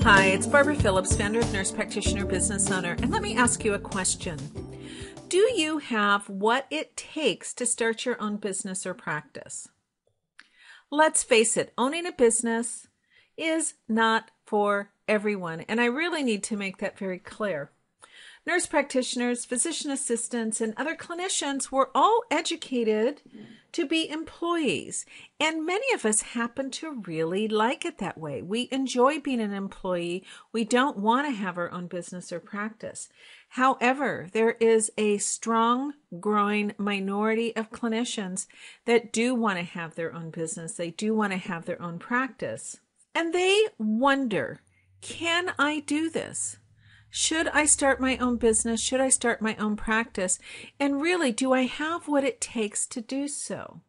Hi, it's Barbara Phillips, founder of Nurse Practitioner Business Owner, and let me ask you a question. Do you have what it takes to start your own business or practice? Let's face it, owning a business is not for everyone, and I really need to make that very clear. Nurse practitioners, physician assistants, and other clinicians were all educated to be employees, and many of us happen to really like it that way. We enjoy being an employee. We don't want to have our own business or practice. However, there is a strong, growing minority of clinicians that do want to have their own business. They do want to have their own practice, and they wonder, can I do this? Should I start my own business? Should I start my own practice? And really, do I have what it takes to do so?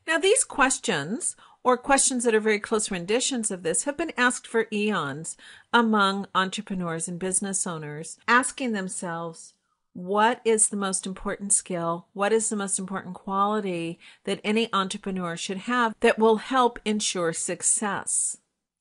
Now, these questions, or questions that are very close renditions of this, have been asked for eons among entrepreneurs and business owners, asking themselves, what is the most important skill? What is the most important quality that any entrepreneur should have that will help ensure success?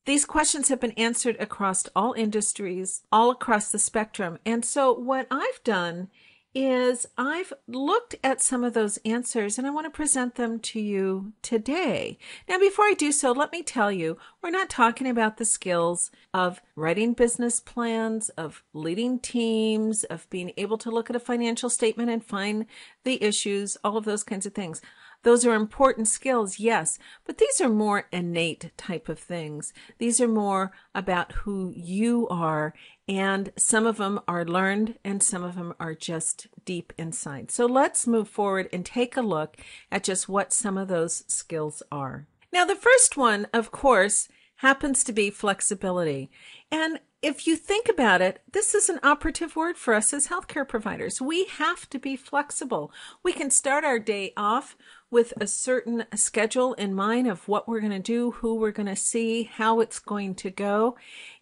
These questions have been answered across all industries, all across the spectrum. And so what I've done is I've looked at some of those answers and I want to present them to you today. Now, before I do so, let me tell you, we're not talking about the skills of writing business plans, of leading teams, of being able to look at a financial statement and find the issues, all of those kinds of things. Those are important skills, yes, but these are more innate type of things. These are more about who you are, and some of them are learned and some of them are just deep inside. So let's move forward and take a look at just what some of those skills are. Now, the first one, of course, happens to be flexibility. And if you think about it, this is an operative word for us as healthcare providers. We have to be flexible. We can start our day off with a certain schedule in mind of what we're going to do, who we're going to see, how it's going to go.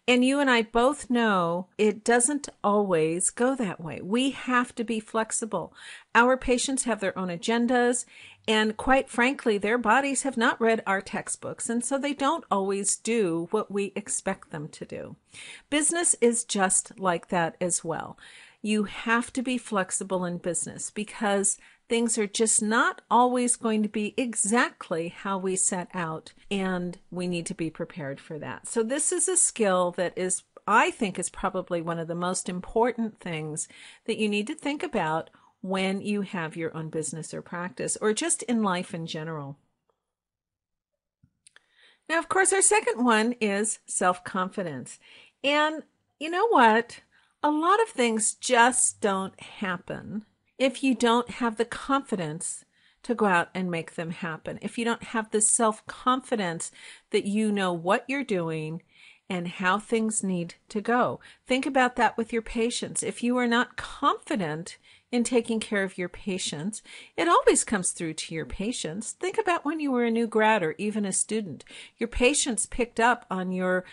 And you and I both know it doesn't always go that way. We have to be flexible. Our patients have their own agendas, and quite frankly, their bodies have not read our textbooks, and so they don't always do what we expect them to do. Business is just like that as well. You have to be flexible in business because things are just not always going to be exactly how we set out, and we need to be prepared for that. So this is a skill that I think is probably one of the most important things that you need to think about when you have your own business or practice, or just in life in general. Now, of course, our second one is self-confidence. And you know what? A lot of things just don't happen if you don't have the confidence to go out and make them happen. If you don't have the self-confidence that you know what you're doing and how things need to go. Think about that with your patients. If you are not confident in taking care of your patients, it always comes through to your patients. Think about when you were a new grad or even a student. Your patients picked up on your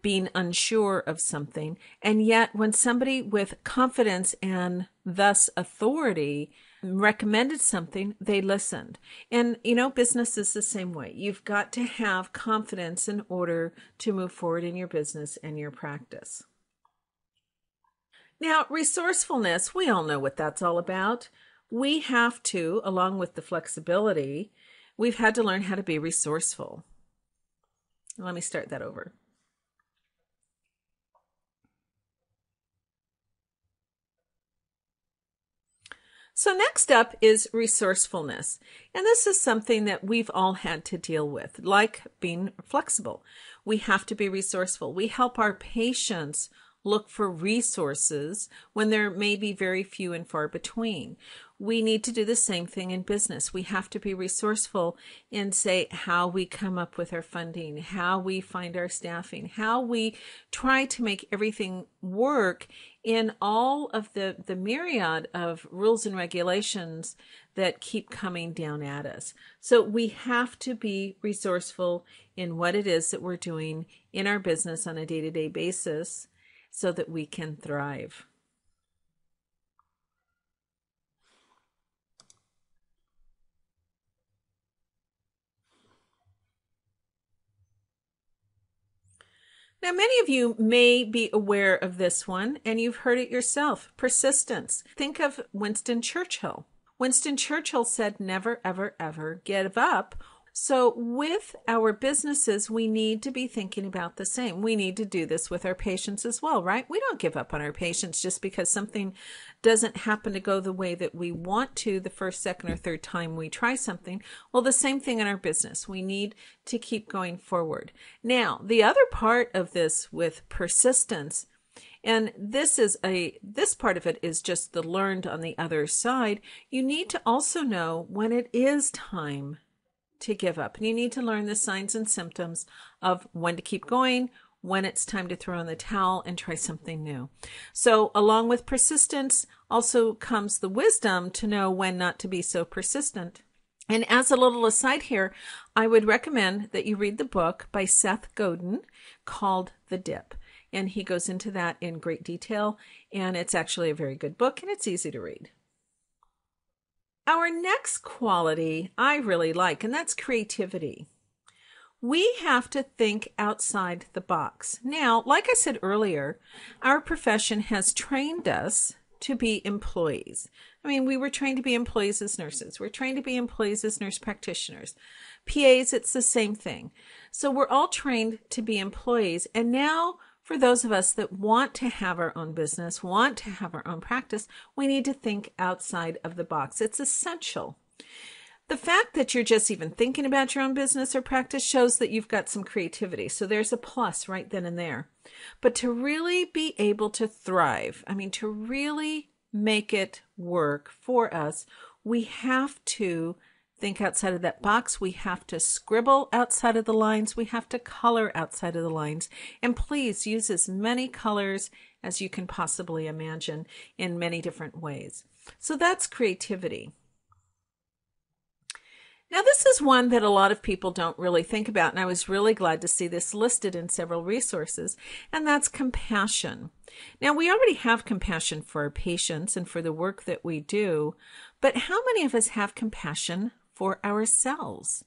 being unsure of something, and yet when somebody with confidence and thus authority recommended something, they listened. And business is the same way. You've got to have confidence in order to move forward in your business and your practice. Now, resourcefulness, we all know what that's all about. We have to, along with the flexibility, we've had to learn how to be resourceful. Let me start that over. So next up is resourcefulness. And this is something that we've all had to deal with, like being flexible. We have to be resourceful. We help our patients look for resources when there may be very few and far between. We need to do the same thing in business. We have to be resourceful in, say, how we come up with our funding, how we find our staffing, how we try to make everything work in all of the myriad of rules and regulations that keep coming down at us. So we have to be resourceful in what it is that we're doing in our business on a day-to-day basis so that we can thrive. Now, many of you may be aware of this one, and you've heard it yourself, persistence. Think of Winston Churchill. Winston Churchill said, never, ever, ever give up. So with our businesses, we need to be thinking about the same. We need to do this with our patients as well, right? We don't give up on our patients just because something doesn't happen to go the way that we want to the first, second, or third time we try something. Well, the same thing in our business. We need to keep going forward. Now, the other part of this with persistence, and this part of it is just the learned on the other side. You need to also know when it is time to give up. And you need to learn the signs and symptoms of when to keep going, when it's time to throw in the towel and try something new. So along with persistence also comes the wisdom to know when not to be so persistent. And as a little aside here, I would recommend that you read the book by Seth Godin called The Dip. And he goes into that in great detail. And it's actually a very good book and it's easy to read. Our next quality I really like, and that's creativity. We have to think outside the box. Now, like I said earlier, our profession has trained us to be employees. I mean, we were trained to be employees as nurses. We're trained to be employees as nurse practitioners. PAs, it's the same thing. So we're all trained to be employees. And now, for those of us that want to have our own business, want to have our own practice, we need to think outside of the box. It's essential. The fact that you're just even thinking about your own business or practice shows that you've got some creativity. So there's a plus right then and there. But to really be able to thrive, to really make it work for us, we have to think outside of that box. We have to scribble outside of the lines. We have to color outside of the lines. And please use as many colors as you can possibly imagine in many different ways. So that's creativity. Now, this is one that a lot of people don't really think about, and I was really glad to see this listed in several resources, and that's compassion. Now, we already have compassion for our patients and for the work that we do, but how many of us have compassion for ourselves?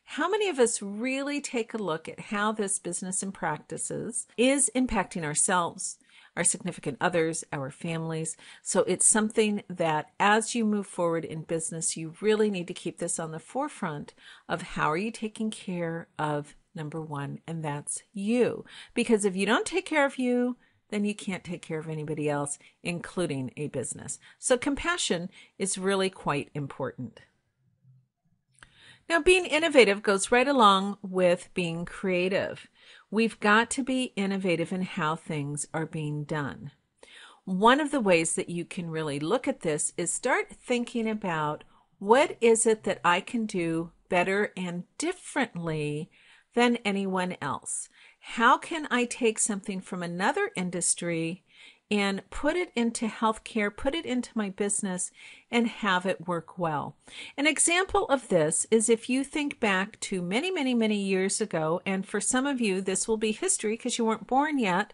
How many of us really take a look at how this business and practices is impacting ourselves, our significant others, our families? So it's something that as you move forward in business, you really need to keep this on the forefront of how are you taking care of number one, and that's you. Because if you don't take care of you, then you can't take care of anybody else, including a business. So compassion is really quite important. Now, being innovative goes right along with being creative. We've got to be innovative in how things are being done. One of the ways that you can really look at this is start thinking about what is it that I can do better and differently than anyone else? How can I take something from another industry and put it into healthcare, put it into my business, and have it work well? An example of this is if you think back to many, many, many years ago, and for some of you, this will be history because you weren't born yet,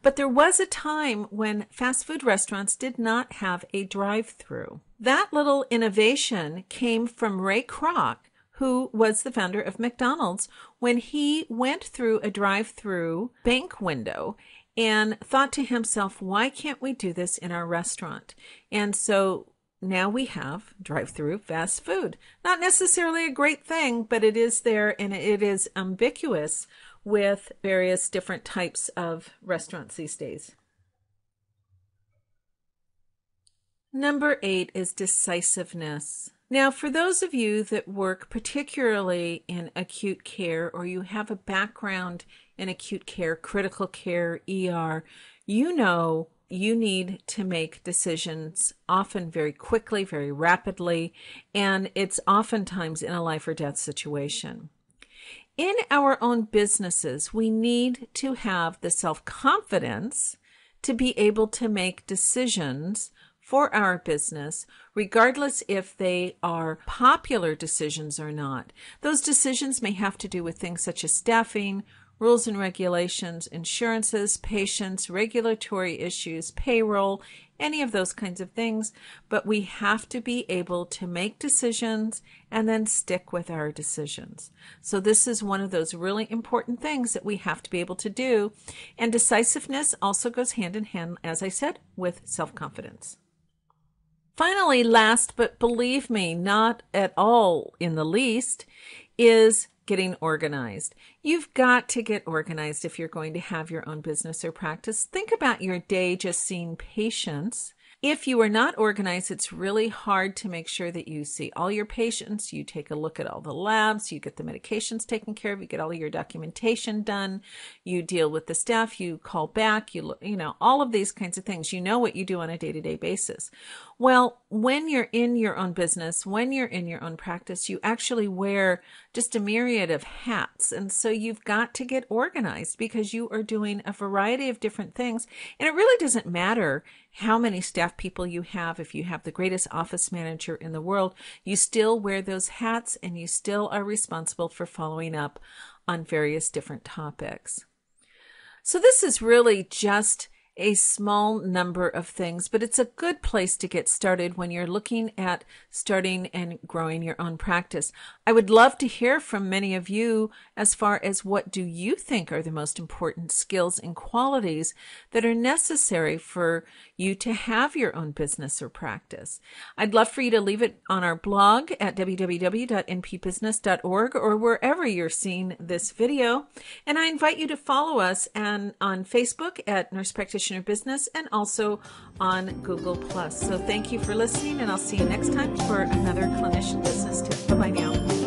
but there was a time when fast food restaurants did not have a drive-through. That little innovation came from Ray Kroc, who was the founder of McDonald's, when he went through a drive-through bank window and thought to himself, why can't we do this in our restaurant? And so now we have drive-through fast food. Not necessarily a great thing, but it is there, and it is ubiquitous with various different types of restaurants these days. Number 8 is decisiveness. Now, for those of you that work particularly in acute care, or you have a background in acute care, critical care, ER, you know you need to make decisions often very quickly, very rapidly, and it's oftentimes in a life or death situation. In our own businesses, we need to have the self-confidence to be able to make decisions for our business, regardless if they are popular decisions or not. Those decisions may have to do with things such as staffing, rules and regulations, insurances, patients, regulatory issues, payroll, any of those kinds of things. But we have to be able to make decisions and then stick with our decisions. So this is one of those really important things that we have to be able to do. And decisiveness also goes hand in hand, as I said, with self-confidence. Finally, last, but believe me, not at all in the least, is getting organized. You've got to get organized if you're going to have your own business or practice. Think about your day just seeing patients. If you are not organized, it's really hard to make sure that you see all your patients, you take a look at all the labs, you get the medications taken care of, you get all your documentation done, you deal with the staff, you call back, you know, all of these kinds of things. You know what you do on a day-to-day basis. Well, when you're in your own business, when you're in your own practice, you actually wear just a myriad of hats. And so you've got to get organized because you are doing a variety of different things. And it really doesn't matter how many staff people you have. If you have the greatest office manager in the world, you still wear those hats and you still are responsible for following up on various different topics. So this is really just a small number of things, but it's a good place to get started when you're looking at starting and growing your own practice. I would love to hear from many of you as far as what do you think are the most important skills and qualities that are necessary for you to have your own business or practice. I'd love for you to leave it on our blog at www.npbusiness.org or wherever you're seeing this video. And I invite you to follow us on Facebook at Nurse Practitioner Business and also on Google+. So thank you for listening, and I'll see you next time for another Clinician Business Tip. Bye-bye now.